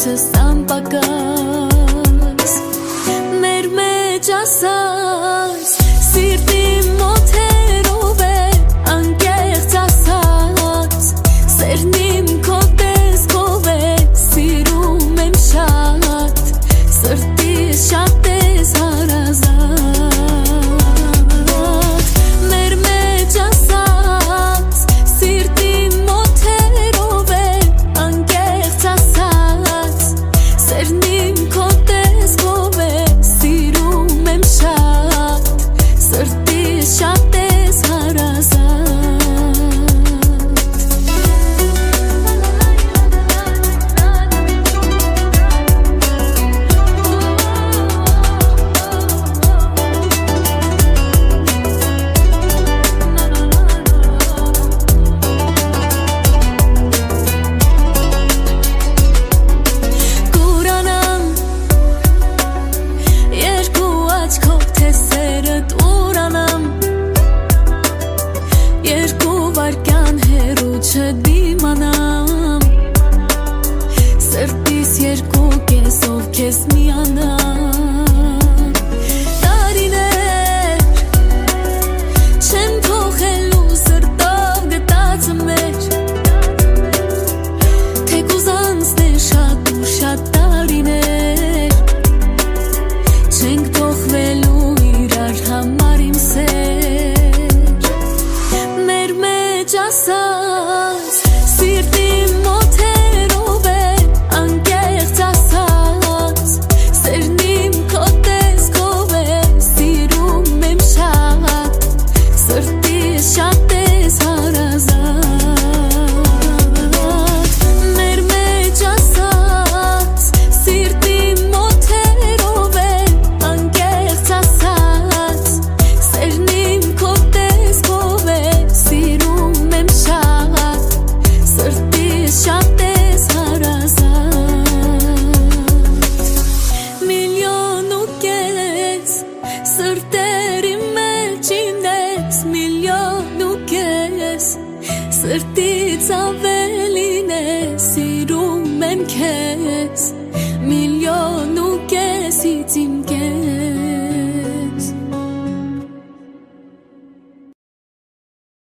լույսս անպակաս մեր մեջ ասած սիրտի մոթերով է անկեղծ ասած սերն իմ քո տեսքով է սիրում եմ շատ սրտիս շատ ես հարազատ մեր մեջ ասած սիրտի մոթերով է անկեղծ ասած սերն իմ քո տեսքով է սիրում եմ շատ սրտիս շատ ես հարազատ չդիմանամ սրտիս երկու կեսով քեզ միանամ տարիներ չեմ փոխելու սրտով գտածը մեր թեկուզ անցներ շատ ու շատ տարիներ չենք փոխվելու իրար համար իմ սեր մեր մեջ ասած սիրտի մոթերով է անկեղծ ասած սերն իմ քո տեսքով է սիրում եմ շատ սրտիս շատ ես հարազատ մեր մեջ ասած սիրտի մոթերով է անկեղծ ասած սերն իմ քո տեսքով է սիրում եմ շատ սրտիս շատ ես հարազատ միլիոն ու կես սրտերի մեջ ինձ միլիոն ու կես սրտից ավելին է սիրում եմ քեզ միլիոն ու կեսից իմ